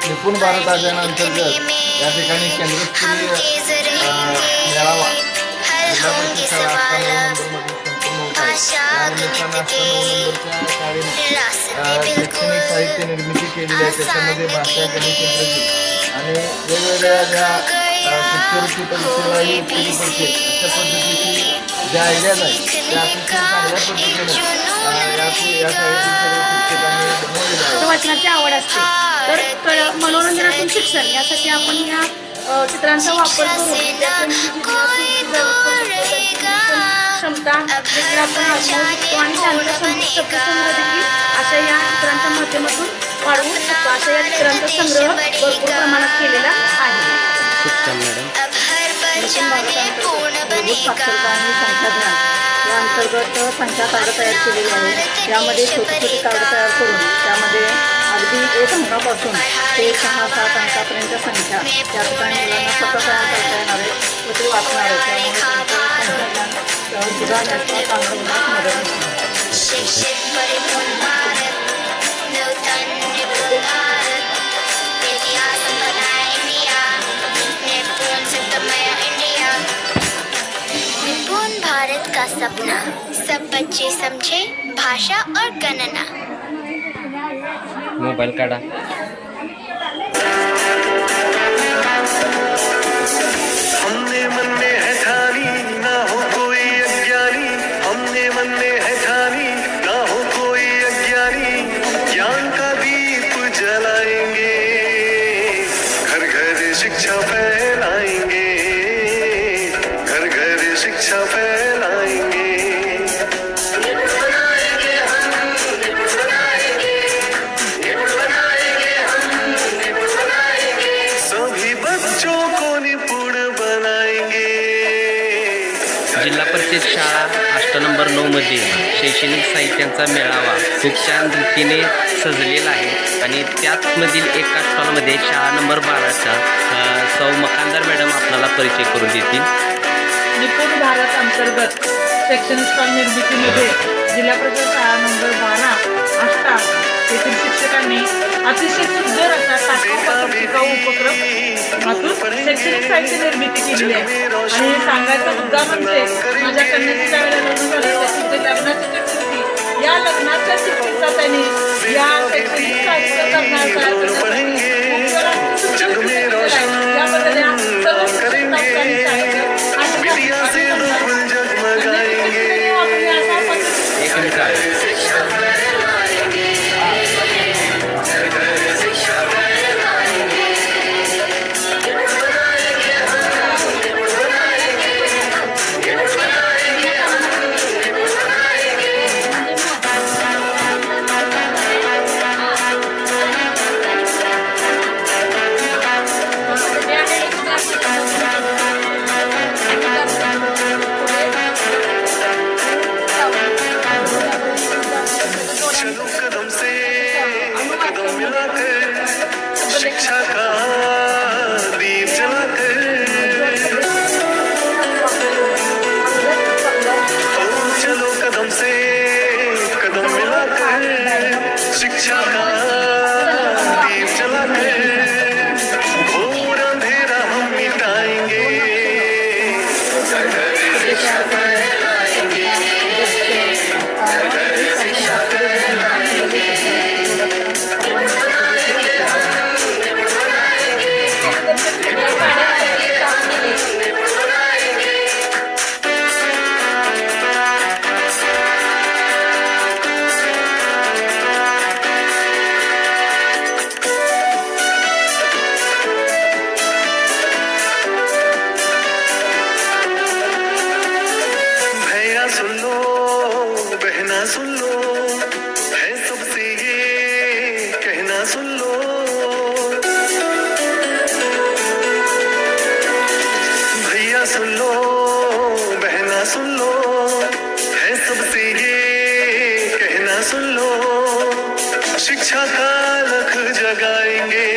निपुण भारत अभियानांतर्गत या ठिकाणी केंद्रस्तरीय मेळावा जिल्हा परिषद शाळा 8 नंबरमध्ये संपन्न होत आहे. त्यानिमित्तानं 8 नंबरच्या शाळेने शैक्षणिक साहित्य निर्मिती केलेली आहे. त्याच्यामध्ये भाषा, गणित, इंग्रजी आणि वेगवेगळ्या ज्या शिष्यवृत्ती परीक्षेलाही उपयोगी पडते अशा पद्धतीची ज्या आयडियाज आहेत त्या अतिशय चांगल्या पद्धतीने या शाळेतील सगळे शिक्षकांनी बनवलेल्या आहेत. वाचनाची आवड असते तर मनोरंजनातून शिक्षण यासाठी आपण ह्या चित्रांचा वापर करून क्षमता देखील आपण आजमावू शकतो आणि त्यांचा शब्दसंग्रह देखील अशा या चित्रांच्या माध्यमातून वाढवू शकतो. अशा या चित्रांचा संग्रह भरपूर प्रमाणात केलेला आहे. खूप छान मॅडम. साक्षरता आणि संख्याज्ञान या अंतर्गत संख्या कार्ड तयार केलेली आहे. यामध्ये छोटे छोटे कार्ड तयार करून त्यामध्ये अगदी 1 अंकापासून ते 6-7 अंकापर्यंत संख्या या ठिकाणी मुलांना स्वतः तयार करता येणार आहे व ते वाचणार आहे. त्यामुळे त्यांचं संख्याज्ञान सुधारण्यास चांगलं मदत निपुण भारत का सपना, सब बच्चे समझे भाषा और गणना. मोबाईल काढा. हमने मन में है ठानी ना हो कोई अज्ञानी, हमने मन में है ठानी ना हो कोई अज्ञानी, ज्ञान का दीप जलाएंगे, घर घर शिक्षा फैलाएंगे, घर घर शिक्षा फैलाएंगे. जिल्हा परिषद शाळा 8 नंबर 9 मध्ये शैक्षणिक साहित्यांचा मेळावा खूप छान रीतीने सजलेला आहे आणि त्याचमधील एका स्टॉलमध्ये शाळा नंबर 12चा सौ मकानदार मॅडम आपल्याला परिचय करून देतील. निपुण भारत अंतर्गत शैक्षणिक स्टॉल निर्मितीमध्ये जिल्हा परिषद शाळा नंबर 12 आष्टा येथील शिक्षकांनी अतिशय सुंदर असा टिकाऊ उपक्रम शैक्षणिक साहित्य निर्मिती केलेली आहे. आणि सांगायचा मुद्दा म्हणजे माझ्या कन्याची ज्या वेळेला लग्न झालं त्याची लग्नाची चित्रफिती या लग्नाच्या चित्रफितीचा त्यांनी या शैक्षणिक साहित्य करण्याचा याबद्दल या सर्व शिक्षकांनी शिक्षा का दीप जलाकर, चलो कदम से कदम मिलाकर, शिक्षा का दीप जलाकर घोर अंधेरा हम मिटाएंगे, शिक्षा फैलाएंगे, शिक्षा फैलाएंगे. सुन लो बहना सुन लो, है सबसे ये कहना सुन लो, भैया सुन लो बहना सुन लो, है सबसे ये कहना सुन लो, शिक्षा का लख जगाएंगे,